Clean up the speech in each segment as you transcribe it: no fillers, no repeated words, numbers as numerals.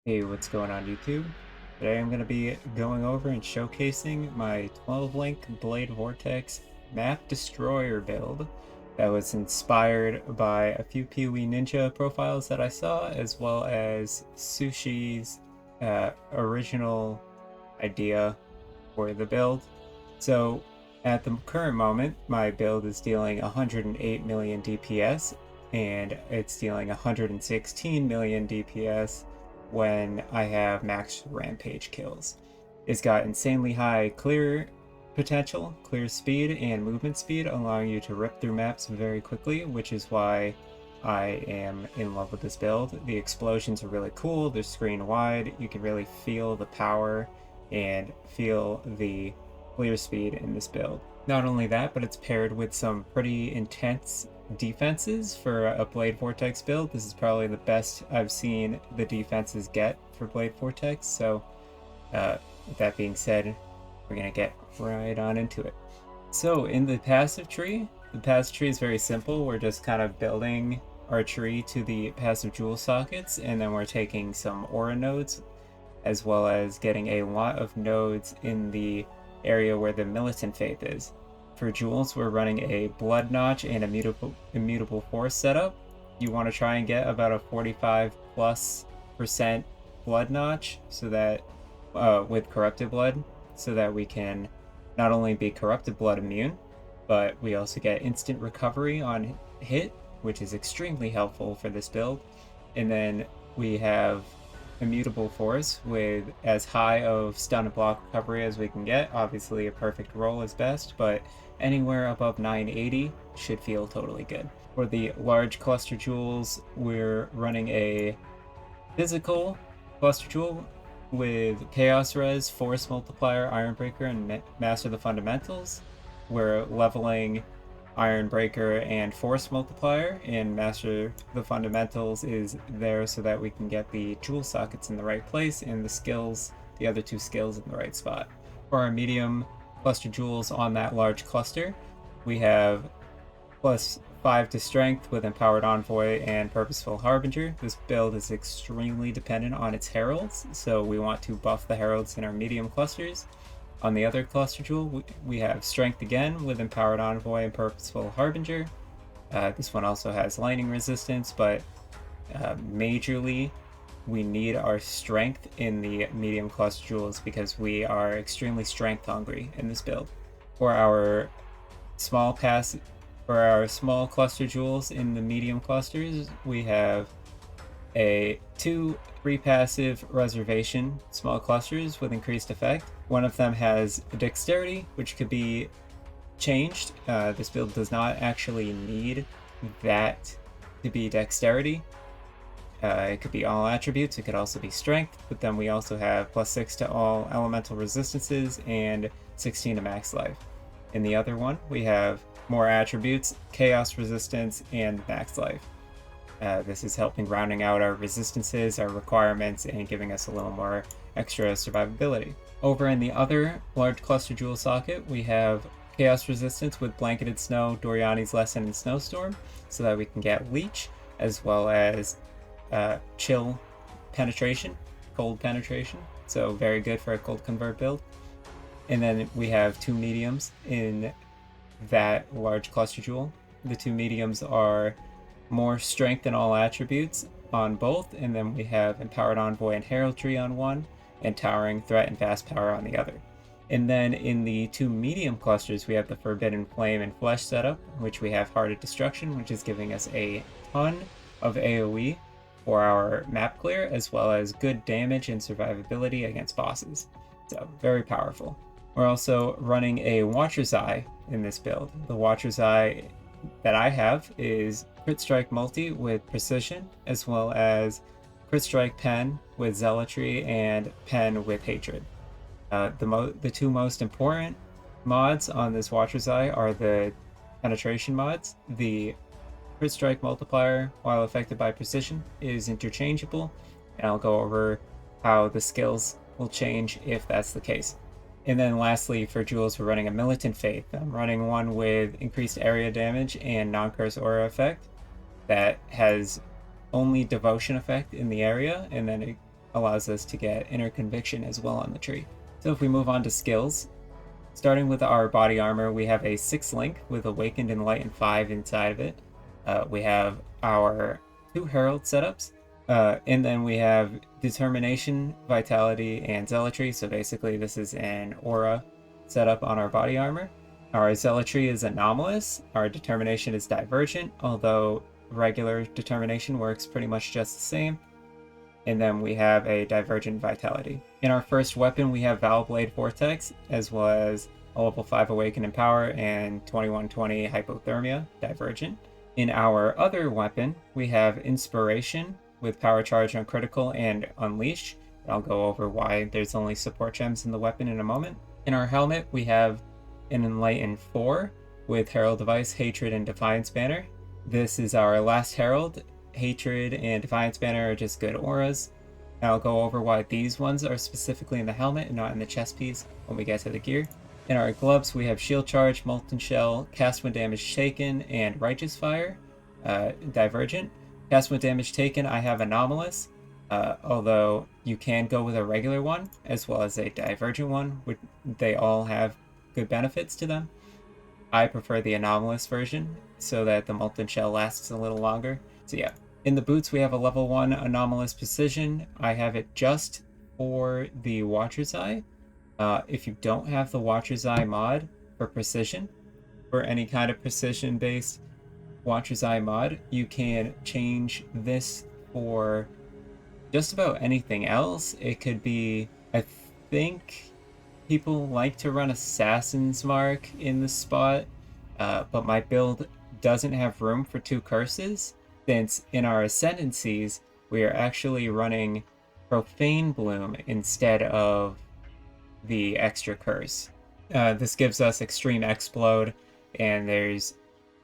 Hey, what's going on YouTube? Today I'm going to be going over and showcasing my 12-link Blade Vortex Map Destroyer build that was inspired by a few Pee-wee Ninja profiles that I saw, as well as Sushi's original idea for the build. So at the current moment, my build is dealing 108 million DPS, and it's dealing 116 million DPS when I have max rampage kills. It's got insanely high clear potential, clear speed, and movement speed, allowing you to rip through maps very quickly, which is why I am in love with this build. The explosions are really cool, they're screen wide, you can really feel the power and feel the clear speed in this build. Not only that, but it's paired with some pretty intense defenses for a Blade Vortex build. This is probably the best I've seen the defenses get for Blade Vortex, so with that being said, we're going to get right on into it. So in the passive tree is very simple. We're just kind of building our tree to the passive jewel sockets, and then we're taking some aura nodes, as well as getting a lot of nodes in the area where the militant faith is. For jewels, we're running a blood notch and immutable force setup. You want to try and get about a 45+% blood notch, so that with corrupted blood, so that we can not only be corrupted blood immune, but we also get instant recovery on hit, which is extremely helpful for this build. And then we have immutable force with as high of stun and block recovery as we can get. Obviously a perfect roll is best, but anywhere above 980 should feel totally good. For the large cluster jewels, we're running a physical cluster jewel with chaos res, force multiplier, iron breaker, and master the fundamentals. We're leveling Iron Breaker and Force Multiplier, and Master the Fundamentals is there so that we can get the jewel sockets in the right place and the other two skills in the right spot. For our medium cluster jewels on that large cluster, we have +5 to strength with Empowered Envoy and Purposeful Harbinger. This build is extremely dependent on its heralds, so we want to buff the heralds in our medium clusters. On the other cluster jewel, we have Strength again with Empowered Envoy and Purposeful Harbinger. This one also has lightning resistance, but majorly we need our strength in the medium cluster jewels because we are extremely strength hungry in this build. For our small cluster jewels in the medium clusters, we have two 3 passive reservation small clusters with increased effect. One of them has dexterity, which could be changed. This build does not actually need that to be dexterity. It could be all attributes, it could also be strength, but then we also have +6 to all elemental resistances and 16 to max life. In the other one, we have more attributes, chaos resistance, and max life. This is helping rounding out our resistances, our requirements, and giving us a little more extra survivability. Over in the other large cluster jewel socket, we have chaos resistance with blanketed snow, Doriani's lesson, and snowstorm, so that we can get leech, as well as chill penetration, cold penetration. So very good for a cold convert build. And then we have two mediums in that large cluster jewel. The two mediums are more strength in all attributes on both, and then we have Empowered Envoy and Heraldry on one, and Towering Threat and Vast Power on the other. And then in the two medium clusters, we have the Forbidden Flame and Flesh setup, which we have Heart of Destruction, which is giving us a ton of AoE for our map clear, as well as good damage and survivability against bosses. So very powerful. We're also running a Watcher's Eye in this build. The Watcher's Eye that I have is Crit Strike Multi with Precision, as well as Crit Strike Pen with Zealotry and Pen with Hatred. The two most important mods on this Watcher's Eye are the penetration mods. The Crit Strike Multiplier, while affected by Precision, is interchangeable, and I'll go over how the skills will change if that's the case. And then lastly, for jewels, we're running a Militant Faith. I'm running one with increased area damage and non-curse aura effect that has only devotion effect in the area, and then it allows us to get inner conviction as well on the tree. So if we move on to skills, starting with our body armor, we have a 6 link with Awakened, Enlightened 5 inside of it. We have our 2 Herald setups, and then we have Determination, Vitality, and Zealotry. So basically this is an aura setup on our body armor. Our Zealotry is anomalous, our Determination is divergent, although regular Determination works pretty much just the same. And then we have a divergent vitality. In our first weapon, we have Valblade Vortex, as well as a level 5 Awaken in Power and 2120 Hypothermia, divergent. In our other weapon, we have Inspiration with Power Charge on Critical and Unleash. I'll go over why there's only support gems in the weapon in a moment. In our helmet, we have an Enlightened 4 with Herald Device, Hatred, and Defiance Banner. This is our last Herald. Hatred and Defiance Banner are just good auras. I'll go over why these ones are specifically in the helmet and not in the chest piece when we get to the gear. In our gloves, we have Shield Charge, Molten Shell, Cast when Damage Taken, and Righteous Fire, divergent. Cast when Damage Taken, I have Anomalous, although you can go with a regular one as well as a divergent one, which they all have good benefits to them. I prefer the Anomalous version so that the Molten Shell lasts a little longer. So yeah. In the boots, we have a level 1 Anomalous Precision. I have it just for the Watcher's Eye. If you don't have the Watcher's Eye mod for precision, for any kind of precision-based Watcher's Eye mod, you can change this for just about anything else. It could be, I think people like to run Assassin's Mark in the spot, but my build doesn't have room for 2 curses. Since in our Ascendancies, we are actually running Profane Bloom instead of the extra curse. This gives us Extreme Explode, and there's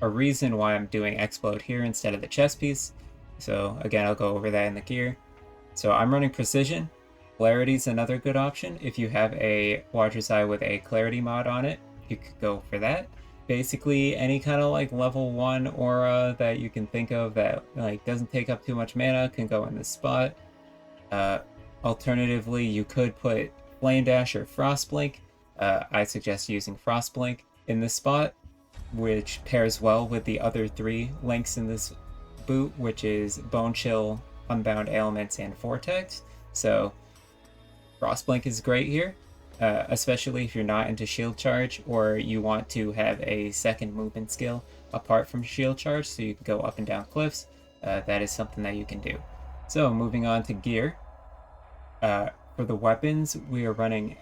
a reason why I'm doing Explode here instead of the chest piece. So again, I'll go over that in the gear. So I'm running Precision. Clarity is another good option. If you have a Watcher's Eye with a Clarity mod on it, you could go for that. Basically any kind of like level 1 aura that you can think of that like doesn't take up too much mana can go in this spot. Alternatively, you could put Flame Dash or Frostblink. I suggest using Frostblink in this spot, which pairs well with the other 3 links in this boot, which is Bone Chill, Unbound Ailments, and Vortex. So Frostblink is great here. Especially if you're not into shield charge or you want to have a second movement skill apart from shield charge so you can go up and down cliffs. That is something that you can do. So moving on to gear. For the weapons, we are running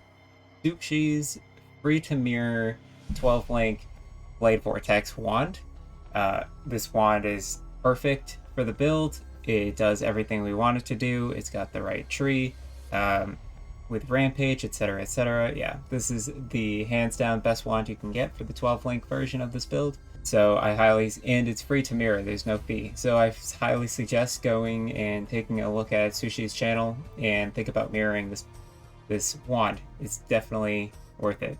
Sushi's free to mirror 12 link Blade Vortex wand. This wand is perfect for the build. It does everything we want it to do. It's got the right tree. With Rampage, etc., etc. Yeah, this is the hands down best wand you can get for the 12 link version of this build. So and it's free to mirror, there's no fee. So I highly suggest going and taking a look at Sushi's channel and think about mirroring this wand. It's definitely worth it.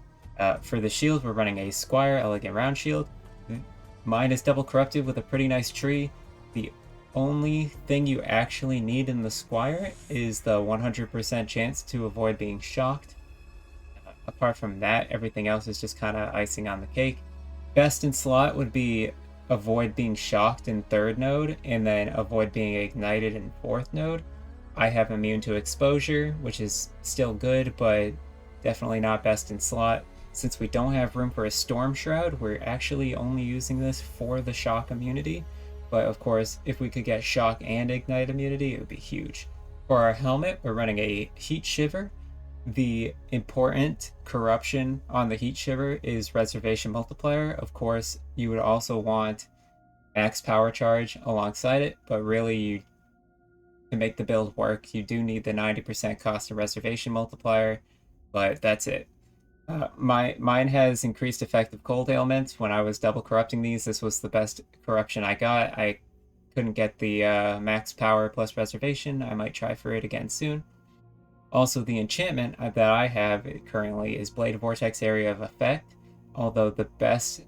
For the shield, we're running a Squire Elegant Round Shield. Mine is double corrupted with a pretty nice tree. The only thing you actually need in the Squire is the 100% chance to avoid being shocked. Apart from that, everything else is just kind of icing on the cake. Best in slot would be avoid being shocked in 3rd node, and then avoid being ignited in 4th node. I have immune to exposure, which is still good, but definitely not best in slot. Since we don't have room for a Storm Shroud, we're actually only using this for the shock immunity. But of course, if we could get shock and ignite immunity, it would be huge. For our helmet, we're running a Heat Shiver. The important corruption on the Heat Shiver is Reservation Multiplier. Of course, you would also want max power charge alongside it, but really to make the build work, you do need the 90% cost of Reservation Multiplier, but that's it. Mine has increased effective cold ailments. When I was double corrupting these, this was the best corruption I got. I couldn't get the max power plus reservation. I might try for it again soon. Also, the enchantment that I have currently is Blade Vortex Area of Effect, although the best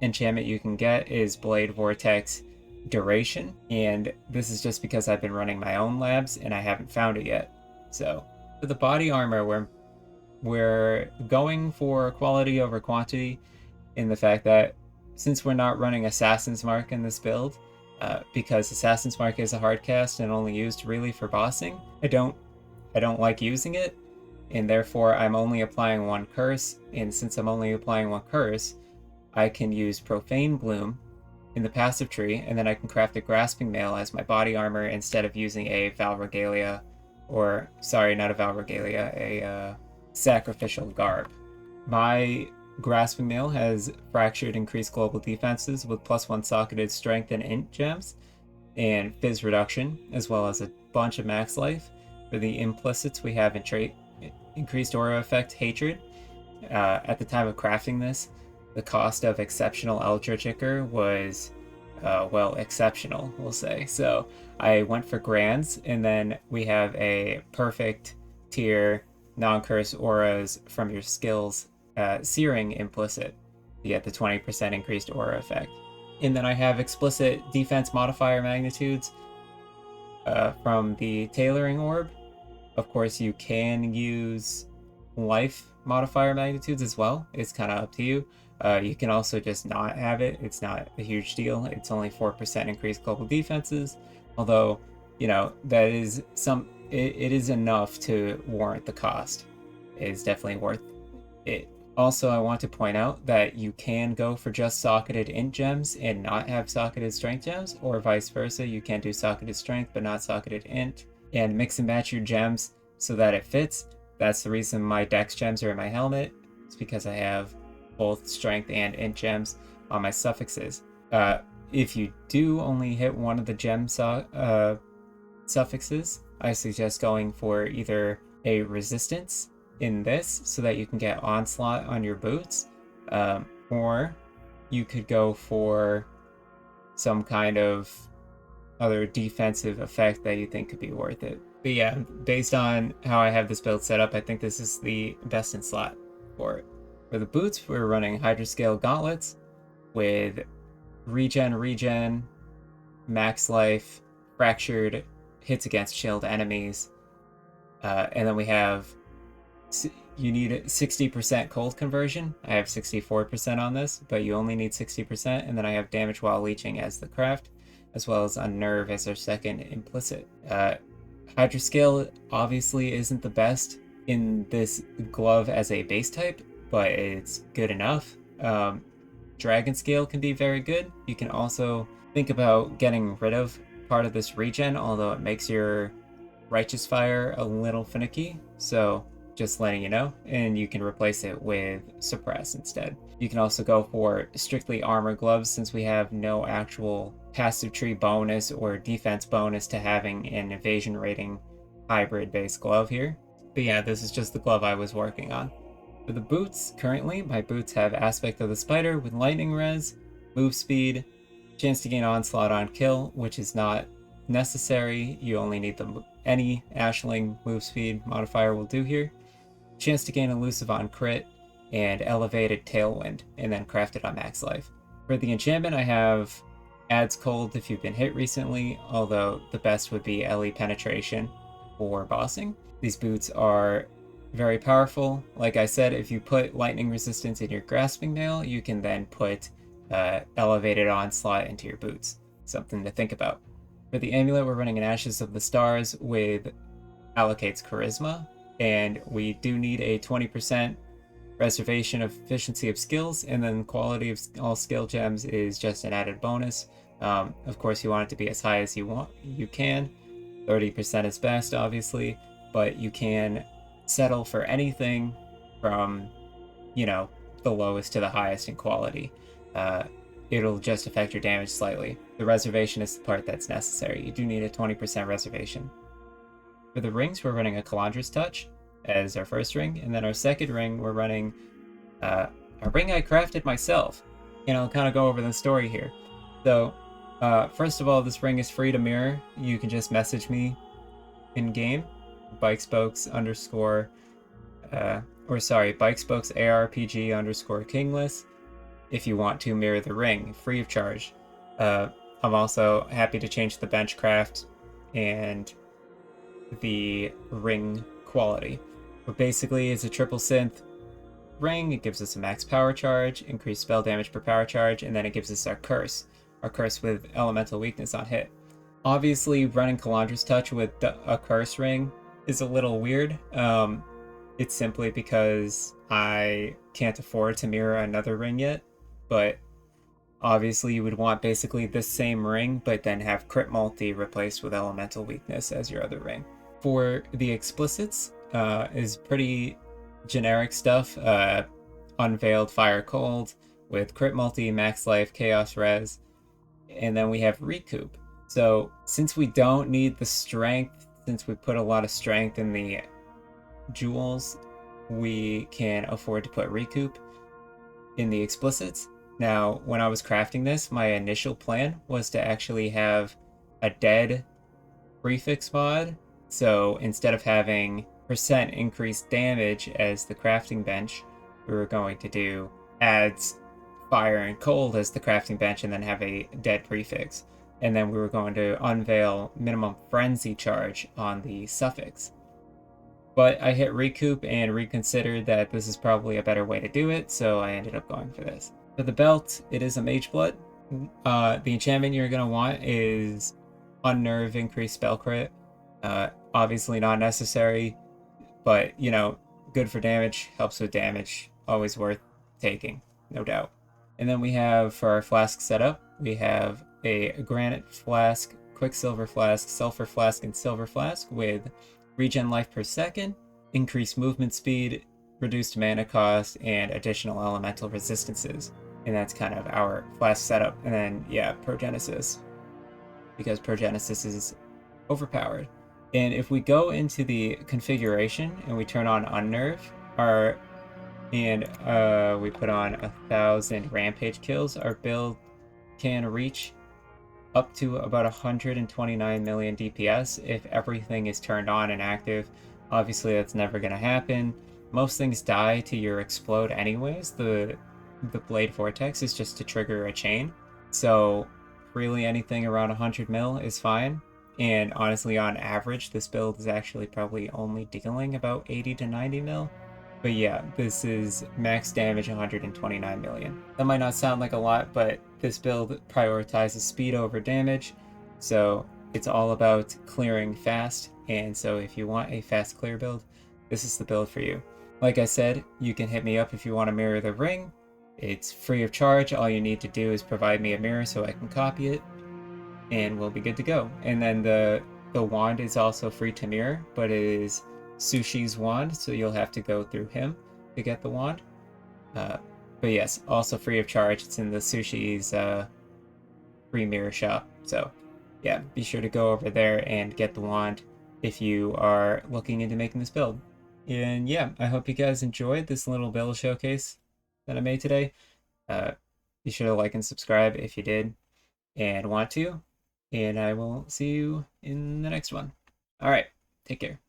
enchantment you can get is Blade Vortex Duration, and this is just because I've been running my own labs and I haven't found it yet. So for the body armor, we're going for quality over quantity in the fact that since we're not running Assassin's Mark in this build, because Assassin's Mark is a hard cast and only used really for bossing, I don't like using it, and therefore I'm only applying one curse, and since I'm only applying one curse, I can use Profane Bloom in the passive tree, and then I can craft a Grasping Mail as my body armor instead of using a Val Regalia, or, sorry, not a Val Regalia, a Sacrificial Garb. My Grasping Mail has Fractured Increased Global Defenses with +1 Socketed Strength and Int gems, and Fizz Reduction, as well as a bunch of max life. For the implicits, we have Increased Aura Effect Hatred. At the time of crafting this, the cost of Exceptional Eldritch Ichor was, well, exceptional, we'll say. So I went for Grands, and then we have a perfect tier non-curse auras from your skills Searing implicit. You get the 20% increased aura effect. And then I have explicit defense modifier magnitudes from the tailoring orb. Of course, you can use life modifier magnitudes as well. It's kind of up to you. You can also just not have it. It's not a huge deal. It's only 4% increased global defenses. Although, you know, that is it is enough to warrant the cost. It is definitely worth it. Also, I want to point out that you can go for just socketed int gems and not have socketed strength gems, or vice versa. You can do socketed strength but not socketed int, and mix and match your gems so that it fits. That's the reason my dex gems are in my helmet. It's because I have both strength and int gems on my suffixes. If you do only hit one of the gem suffixes, I suggest going for either a resistance in this so that you can get onslaught on your boots, or you could go for some kind of other defensive effect that you think could be worth it. But yeah, based on how I have this build set up, I think this is the best in slot for it. For the boots, we're running Hydroscale Gauntlets with regen, max life, fractured, hits against shield enemies, and then we have, you need a 60% cold conversion. I have 64% on this, but you only need 60%, and then I have damage while leeching as the craft, as well as unnerve as our second implicit. Hydroscale obviously isn't the best in this glove as a base type, but it's good enough. Dragon Scale can be very good. You can also think about getting rid of part of this regen, although it makes your Righteous Fire a little finicky, so just letting you know, and you can replace it with Suppress instead. You can also go for strictly armor gloves since we have no actual passive tree bonus or defense bonus to having an evasion rating hybrid based glove here. But yeah, this is just the glove I was working on. For the boots, currently, my boots have Aspect of the Spider with Lightning Res, move speed, chance to gain onslaught on kill, which is not necessary. You only need any Ashling move speed modifier will do here. Chance to gain elusive on crit, and elevated tailwind, and then craft it on max life. For the enchantment, I have adds cold if you've been hit recently, although the best would be LE penetration for bossing. These boots are very powerful. Like I said, if you put lightning resistance in your grasping mail, you can then put elevated onslaught into your boots. Something to think about. For the amulet, we're running an Ashes of the Stars with allocates charisma, and we do need a 20% reservation of efficiency of skills, and then quality of all skill gems is just an added bonus. Of course, you want it to be as high as you can. 30% is best, obviously, but you can settle for anything from, you know, the lowest to the highest in quality. It'll just affect your damage slightly. The reservation is the part that's necessary. You do need a 20% reservation. For the rings, we're running a Calandra's Touch as our first ring, and then our second ring, we're running a ring I crafted myself. And I'll kind of go over the story here. So, first of all, this ring is free to mirror. You can just message me in game, bikespokes ARPG _ kingless, if you want to mirror the ring, free of charge. I'm also happy to change the bench craft and the ring quality. But basically, it's a triple synth ring. It gives us a max power charge, increased spell damage per power charge, and then it gives us our curse with elemental weakness on hit. Obviously, running Calandra's Touch with a curse ring is a little weird. It's simply because I can't afford to mirror another ring yet, but obviously you would want basically the same ring, but then have crit multi replaced with elemental weakness as your other ring. For the explicits, is pretty generic stuff. Unveiled Fire Cold with crit multi, max life, chaos res, and then we have recoup. So since we don't need the strength, since we put a lot of strength in the jewels, we can afford to put recoup in the explicits. Now, when I was crafting this, my initial plan was to actually have a dead prefix mod. So instead of having percent increased damage as the crafting bench, we were going to do adds fire and cold as the crafting bench and then have a dead prefix. And then we were going to unveil minimum frenzy charge on the suffix. But I hit recoup and reconsidered that this is probably a better way to do it, so I ended up going for this. For the belt, it is a Mage Blood. The enchantment you're going to want is Unnerve, increased spell crit. Obviously not necessary, but, you know, good for damage, helps with damage, always worth taking, no doubt. And then we have, for our flask setup, we have a granite flask, quicksilver flask, sulfur flask, and silver flask with regen life per second, increased movement speed, reduced mana cost, and additional elemental resistances. And that's kind of our flask setup. And then, yeah, Progenesis, because Progenesis is overpowered. And if we go into the configuration and we turn on Unnerve, we put on 1,000 rampage kills, our build can reach up to about 129 million DPS if everything is turned on and active. Obviously, that's never going to happen. Most things die to your explode anyways. The blade vortex is just to trigger a chain. So really anything around 100 mil is fine. And honestly, on average, this build is actually probably only dealing about 80 to 90 mil. But yeah, this is max damage 129 million. That might not sound like a lot, but this build prioritizes speed over damage. So it's all about clearing fast. And so if you want a fast clear build, this is the build for you. Like I said, you can hit me up if you want to mirror the ring. It's free of charge. All you need to do is provide me a mirror so I can copy it, and we'll be good to go. And then the wand is also free to mirror, but it is Sushi's wand, so you'll have to go through him to get the wand. But yes, also free of charge. It's in the Sushi's free mirror shop. So yeah, be sure to go over there and get the wand if you are looking into making this build. And yeah, I hope you guys enjoyed this little build showcase that I made today. Be sure to like and subscribe if you did and want to. And I will see you in the next one. All right, take care.